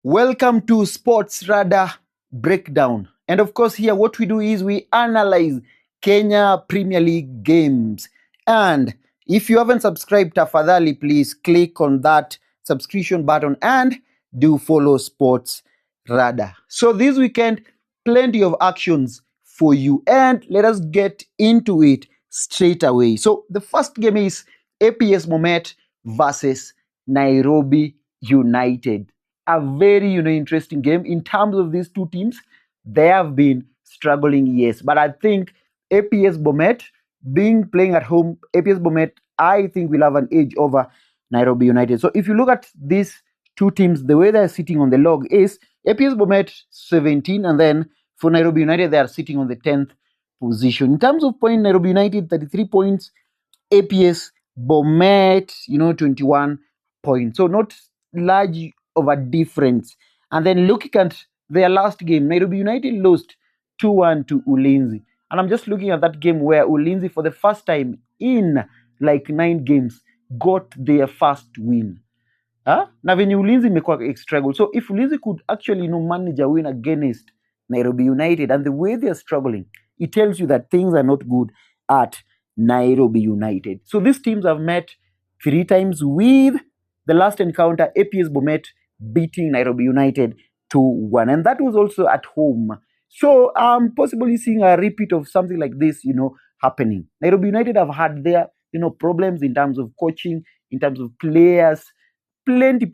Welcome to Sports Radar Breakdown. And of course, here what we do is we analyze Kenya Premier League games. And if you haven't subscribed, tafadhali, please click on that subscription button and do follow Sports Radar. So this weekend, plenty of actions for you. And let us get into it straight away. So the first game is APS Bomet versus Nairobi United. A very interesting game. In terms of these two teams, they have been struggling, yes, but I think APS Bomet playing at home, APS Bomet, I think will have an edge over Nairobi United. So if you look at these two teams, the way they're sitting on the log is APS Bomet 17, and then for Nairobi United they are sitting on the 10th position. In terms of point, Nairobi United 33 points, APS Bomet 21 points, so not large of a difference. And then looking at their last game, Nairobi United lost 2-1 to Ulinzi. And I'm just looking at that game where Ulinzi, for the first time in like 9 games, got their first win. Na venye Ulinzi imekuwa struggle. So if Ulinzi could actually manage a win against Nairobi United and the way they are struggling, it tells you that things are not good at Nairobi United. So these teams have met 3 times, with the last encounter APS Bomet beating Nairobi United 2-1, and that was also at home. So I'm possibly seeing a repeat of something like this happening. Nairobi United have had their problems in terms of coaching, in terms of players, plenty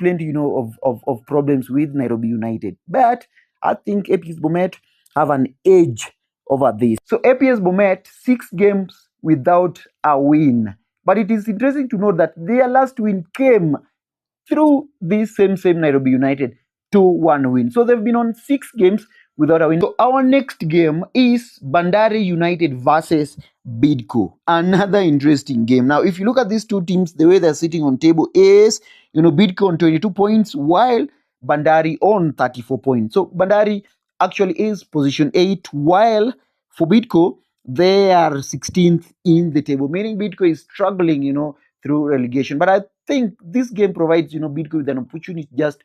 of problems with Nairobi United, but I think APS Bomet have an edge over this. So APS Bomet 6 games without a win, but it is interesting to note that their last win came through this same Nairobi United 2-1 win. So they've been on 6 games without a win. So our next game is Bandari United versus Bidco. Another interesting game. Now, if you look at these two teams, the way they're sitting on table is, Bidco on 22 points, while Bandari on 34 points. So Bandari actually is position 8, while for Bidco, they are 16th in the table, meaning Bidco is struggling, through relegation. But I think this game provides, Bidco with an opportunity just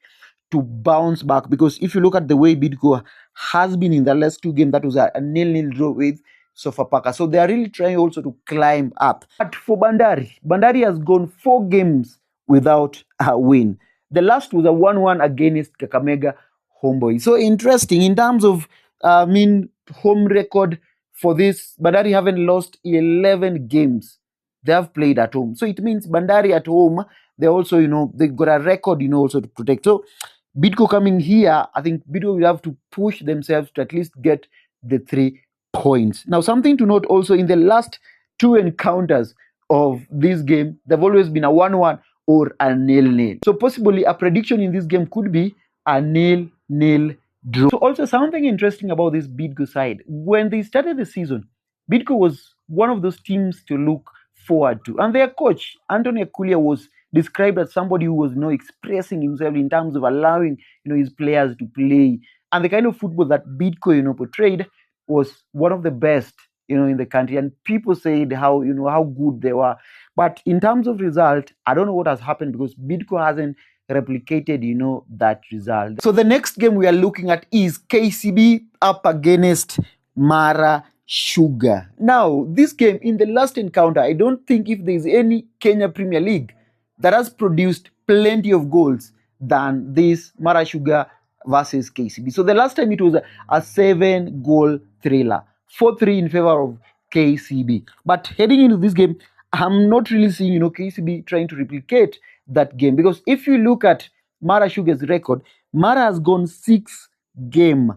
to bounce back, because if you look at the way Bidco has been in the last 2 games, that was a 0-0 draw with Sofapaka. So they are really trying also to climb up. But for Bandari has gone 4 games without a win. The last was a 1-1 against Kakamega Homeboy. So interesting in terms of home record for this. Bandari haven't lost 11 games they have played at home. So it means Bandari at home, they also, they got a record, also to protect. So Bidco coming here, I think Bidco will have to push themselves to at least get the 3 points. Now, something to note also, in the last 2 encounters of this game, they've always been a 1-1 or a 0-0. So possibly a prediction in this game could be a 0-0 draw. So also something interesting about this Bidco side, when they started the season, Bidco was one of those teams to look forward to, and their coach Anthony Akulia was described as somebody who was expressing himself in terms of allowing his players to play, and the kind of football that Bidco portrayed was one of the best in the country, and people said how how good they were. But in terms of result, I don't know what has happened, because Bidco hasn't replicated that result. So the next game we are looking at is KCB up against Mara Sugar. Now, this game, in the last encounter, I don't think if there's any Kenya Premier League that has produced plenty of goals than this Mara Sugar versus KCB. So the last time it was a 7-goal thriller, 4-3 in favor of KCB. But heading into this game, I'm not really seeing KCB trying to replicate that game, because if you look at Mara Sugar's record, Mara has gone 6 games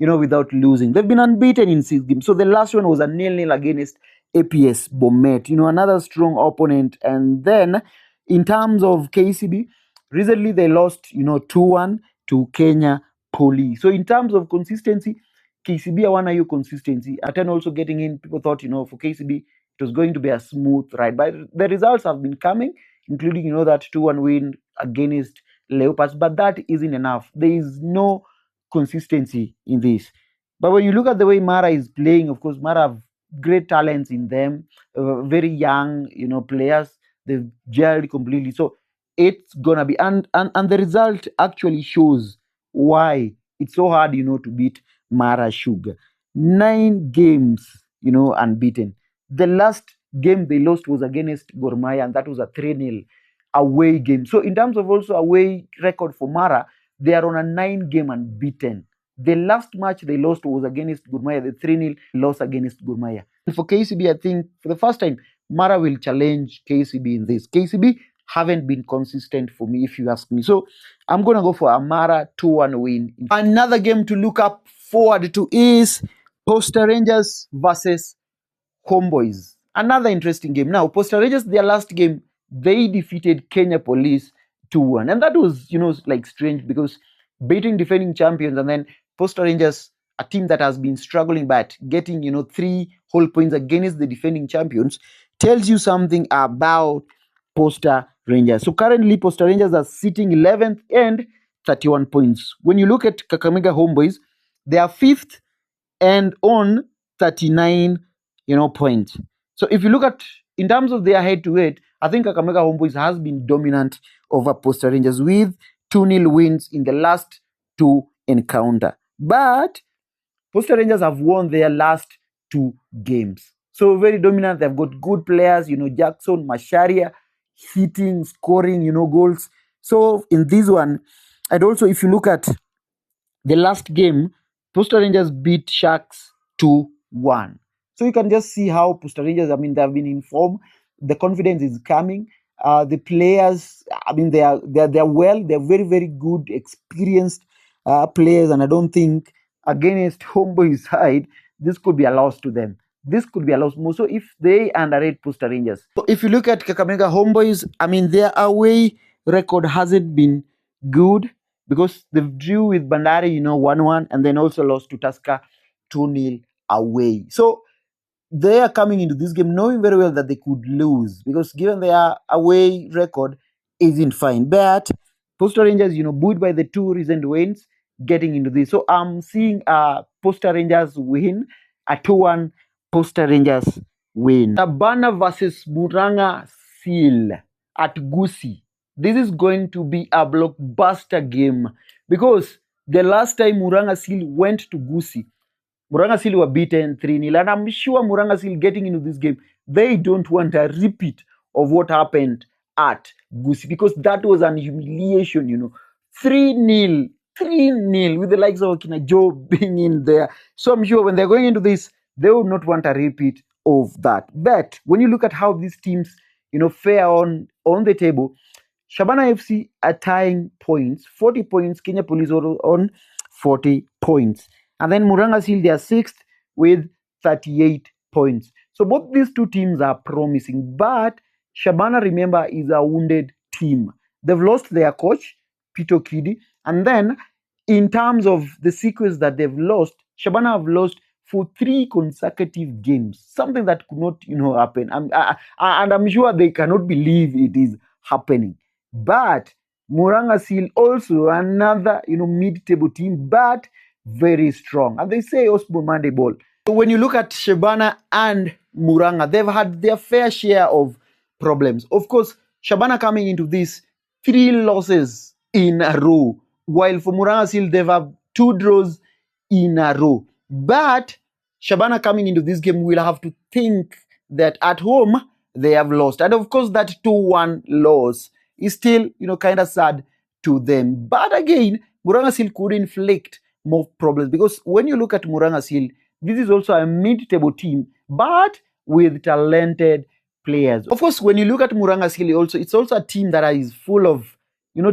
without losing. They've been unbeaten in 6 games. So the last one was a 0-0 against APS Bomet, another strong opponent. And then in terms of KCB, recently they lost, 2-1 to Kenya Police. So in terms of consistency, KCB hawana hiyo consistency. At then also getting in, people thought, for KCB, it was going to be a smooth ride. But the results have been coming, including, that 2-1 win against Leopards. But that isn't enough. There is no consistency in this. But when you look at the way Mara is playing, of course, Mara have great talents in them, very young, players. They've gelled completely. So it's gonna be, and the result actually shows why it's so hard, to beat Mara Sugar. 9 games, unbeaten. The last game they lost was against Gor Mahia, and that was a 3-0 away game. So in terms of also away record for Mara, they are on a 9-game unbeaten. The last match they lost was against Gor Mahia, the 3-0 loss against Gor Mahia. And for KCB, I think for the first time, Mara will challenge KCB in this. KCB haven't been consistent for me, if you ask me. So I'm going to go for a Mara 2-1 win. Another game to look up forward to is Posta Rangers versus Homeboys. Another interesting game. Now, Posta Rangers, their last game, they defeated Kenya Police 2-1. And that was, like strange because beating defending champions and then Posta Rangers, a team that has been struggling but getting, 3 whole points against the defending champions, tells you something about Posta Rangers. So currently, Posta Rangers are sitting 11th and 31 points. When you look at Kakamega Homeboys, they are 5th and on 39, points. So if you look at in terms of their head-to-head, I think Kakamega Homeboys has been dominant over Posta Rangers with 2-0 wins in the last 2 encounter. But Posta Rangers have won their last 2 games. So very dominant. They've got good players, Jackson, Masharia, hitting, scoring, goals. So in this one, and also if you look at the last game, Posta Rangers beat Sharks 2-1. So you can just see how Posta Rangers, they have been in form. The confidence is coming. The players, they're well. They're very, very good, experienced players. And I don't think against Homeboy's side, this could be a loss to them. This could be a loss more so if they underrate Posta Rangers. So if you look at Kakamega Homeboys, their away record hasn't been good because they drew with Bandari, 1-1, and then also lost to Tusker 2-0 away. So they are coming into this game knowing very well that they could lose because given their away record isn't fine. But Posta Rangers, buoyed by the 2 recent wins, getting into this. So I'm seeing Posta Rangers win, a 2-1 Posta Rangers win. Tabana versus Muranga Seal at Gusii. This is going to be a blockbuster game because the last time Muranga Seal went to Gusii, Muranga Seal were beaten 3-0. And I'm sure Muranga Seal getting into this game, they don't want a repeat of what happened at Gusii because that was an humiliation, 3-0, 3-0 with the likes of Okina Joe being in there. So I'm sure when they're going into this, they would not want a repeat of that. But when you look at how these teams, fare on the table, Shabana FC are tying points, 40 points. Kenya Police are on 40 points. And then Muranga Seal, they are 6th with 38 points. So both these 2 teams are promising. But Shabana, remember, is a wounded team. They've lost their coach, Pito Kidi. And then in terms of the sequence that they've lost, Shabana have lost for 3 consecutive games. Something that could not, happen. And I'm sure they cannot believe it is happening. But Muranga Seal also another, mid-table team, but very strong. And they say Osborne Monday ball. So when you look at Shabana and Muranga, they've had their fair share of problems. Of course, Shabana coming into this 3 losses in a row, while for Muranga Seal, they've had 2 draws in a row. But Shabana coming into this game will have to think that at home, they have lost. And of course, that 2-1 loss is still, kind of sad to them. But again, Muranga Seal could inflict more problems because when you look at Muranga Seal, this is also a mid-table team, but with talented players. Of course, when you look at Muranga Seal, it's also a team that is full of,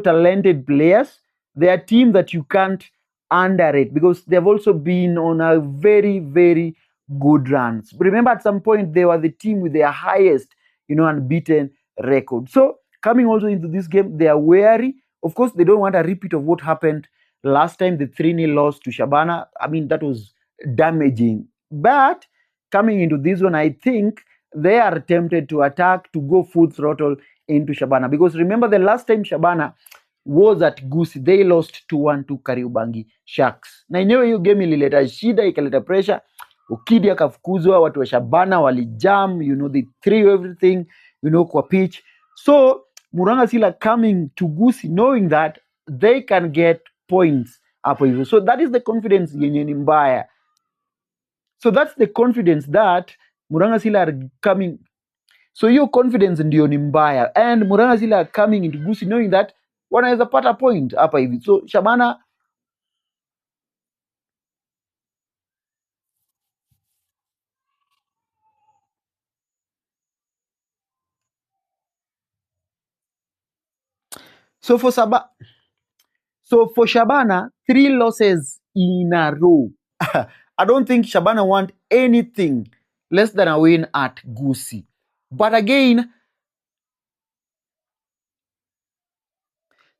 talented players. They are a team that you can't underrate because they've also been on a very, very good runs. Remember, at some point, they were the team with their highest, unbeaten record. So coming also into this game, they are wary. Of course, they don't want a repeat of what happened last time, the 3-0 loss to Shabana. That was damaging. But coming into this one, I think they are tempted to attack, to go full throttle into Shabana. Because remember, the last time Shabana was at Gusii, they lost 2-1 to Kariobangi Sharks. Na yenyewe hiyo game ilileta shida, ikaleta pressure. Ukidi akafukuzwa, watu wa Shabana walijam, they threw everything, kwa pitch. So Muranga Seal are coming to Gusii knowing that they can get points hapo hivyo. So that is the confidence yenye ni mbaya. So that's the confidence that Murang'a Seal are coming. So hiyo confidence ndio ni mbaya, and Murang'a Seal are coming into Gusii knowing that wanaweza pata point hapa hivi. So Shabana so for Shabana 3 losses in a row. I don't think Shabana want anything less than a win at Gusii. But again,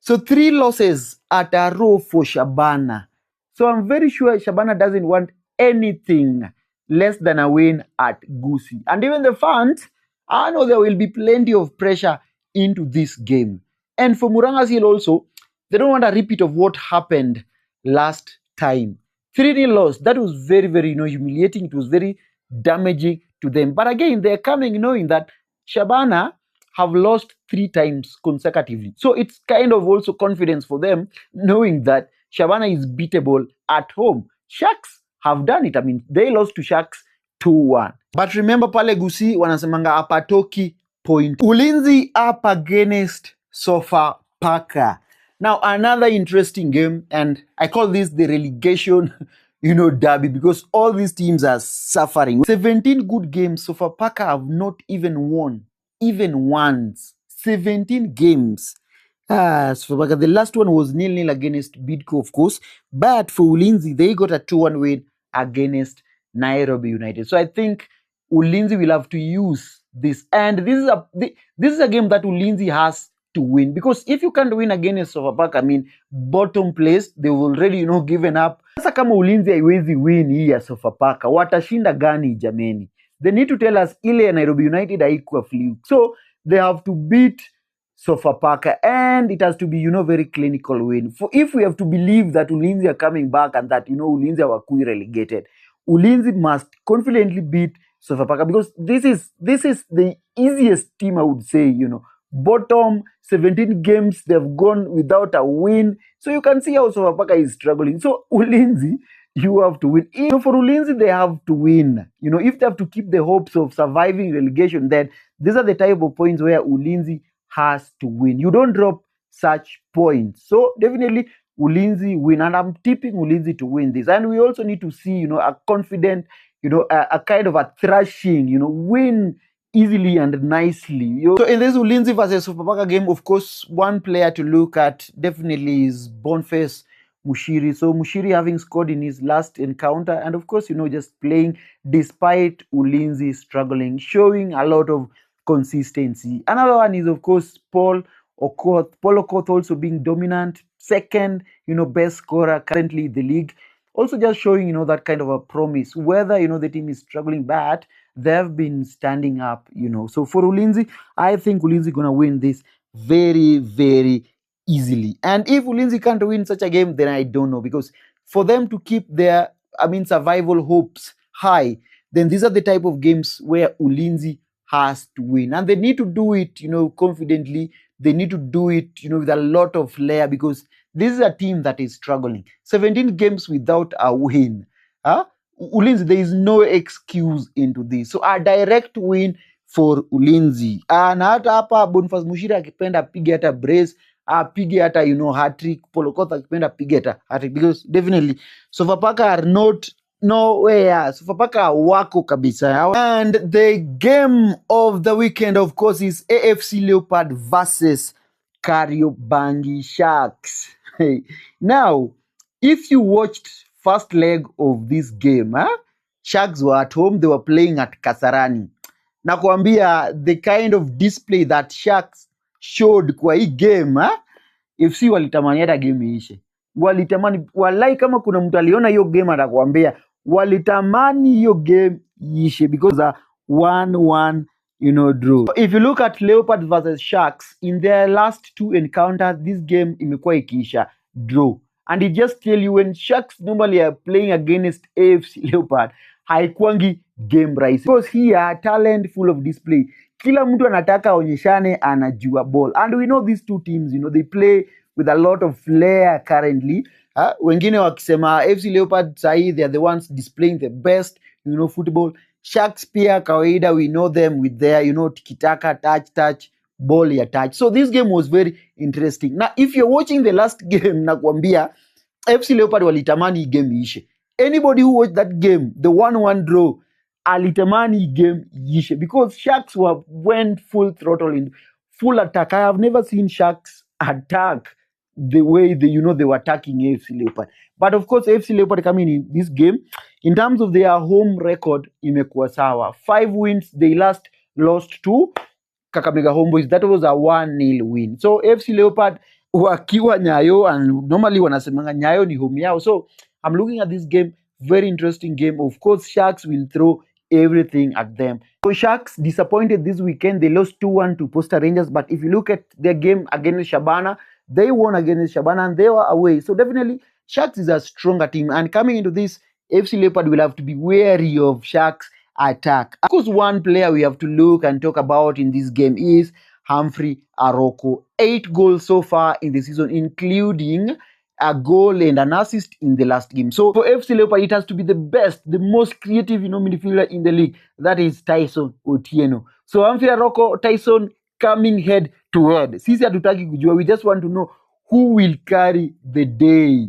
so 3 losses at a row for Shabana. So I'm very sure Shabana doesn't want anything less than a win at Gusii. And even the fans, I know there will be plenty of pressure into this game. And for Murang'a Seal also, they don't want a repeat of what happened last time. 3-0 loss, that was very, very humiliating. It was very damaging to them. But again, they're coming knowing that Shabana have lost 3 times consecutively. So it's kind of also confidence for them, knowing that Shabana is beatable at home. Sharks have done it. I mean, they lost to Sharks 2-1. But remember pale Gusii wanasemanga apatoki point. Ulinzi up against Sofapaka. Now another interesting game, and I call this the relegation derby, because all these teams are suffering. 17 good games, Sofapaka have not even won once. 17 games. Sofapaka, the last one was 0-0 against Bidco, of course, but for Ulinzi, they got a 2-1 win against Nairobi United. So I think Ulinzi will have to use this, and this is a game that Ulinzi has to win, because if you can't win against Sofapaka, I mean, bottom place, they've already given up. Sasa kama Ulinzi haiwezi win hii ya Sofapaka, watashinda gani jameni? They need to tell us ile ya Nairobi United haikuwa fluke. So they have to beat Sofapaka, and it has to be very clinical win. For if we have to believe that Ulinzi are coming back and that Ulinzi hawakui relegated, Ulinzi must confidently beat Sofapaka, because this is the easiest team, I would say. Bottom 17 games they've gone without a win, so you can see how Sofapaka is struggling. So Ulinzi, you have to win. For Ulinzi, they have to win. If they have to keep the hopes of surviving relegation, then these are the type of points where Ulinzi has to win. You don't drop such points. So definitely Ulinzi win, and I'm tipping Ulinzi to win this. And we also need to see, a confident, a kind of a thrashing, win easily and nicely. So in this Ulinzi versus Sofapaka game, of course, one player to look at definitely is Boniface Mushiri. So Mushiri having scored in his last encounter, and of course, just playing despite Ulinzi struggling, showing a lot of consistency. Another one is, of course, Paul Okoth. Paul Okoth also being dominant, second, best scorer currently in the league. Also just showing, that kind of a promise, whether, the team is struggling bad, they've been standing up, So for Ulinzi, I think Ulinzi gonna win this very, very easily. And if Ulinzi can't win such a game, then I don't know, because for them to keep their, survival hopes high, then these are the type of games where Ulinzi has to win. And they need to do it, confidently. They need to do it, with a lot of flair, because this is a team that is struggling. 17 games without a win. Ulinzi, there is no excuse into this. So a direct win for Ulinzi. Na hata hapa Boniface Mushiri akipenda apige hata brace, apige hata hat-trick, Paul Okoth akipenda apige hata hat-trick, because definitely Sofapaka are not nowhere. Sofapaka wako kabisa. And the game of the weekend, of course, is AFC Leopard versus Kariobangi Sharks. Now, if you watched first leg of this game, Sharks were at home, they were playing at Kasarani. Nakwambia, the kind of display that Sharks showed kwa hii game, FC walitamani hata game iishe. Walitamani, walai kama kuna mtu aliona hiyo game atakwambia, walitamani hiyo game iishe, because a 1-1 draw. If you look at Leopard versus Sharks, in their last 2 encounters, this game imekuwa ikiisha draw. And it just tell you, when Sharks normally are playing against AFC Leopard, haikuangi game rahisi, because here talent full of display. Kila mtu anataka onyeshane anajua ball. And we know these two teams, they play with a lot of flair currently. Wengine wakisema FC Leopards sahi they are the ones displaying the best football. Sharks pia kawaida we know them with their tiki-taka, touch ball ya touch. So this game was very interesting. Now if you're watching the last game nakwambia FC Leopard walitamani hii game iishe. Anybody who watched that game, the 1-1 draw, alitamani hii game iishe because Sharks went full throttle in full attack. I have never seen Sharks attack the way they were attacking AFC Leopard. But of course, AFC Leopard coming in this game, in terms of their home record, imekuwa sawa. 5 wins, they last lost to Kakamega Homeboys. That was a 1-0 win. So AFC Leopard wakiwa Nyayo, and normally wanasemanga Nyayo ni home yao. So I'm looking at this game, very interesting game. Of course, Sharks will throw everything at them. So Sharks disappointed this weekend. They lost 2-1 to Posta Rangers. But if you look at their game against Shabana, they won against Shabana and they were away. So definitely Sharks is a stronger team. And coming into this, FC Leopard will have to be wary of Sharks attack. Of course, one player we have to look and talk about in this game is Humphrey Aroko. 8 goals so far in the season, including a goal and an assist in the last game. So for FC Leopard, it has to be the best, the most creative midfielder in the league. That is Tyson Otieno. So Humphrey Aroko, Tyson coming head to head. Sisi hatutaki kujua, we just want to know who will carry the day.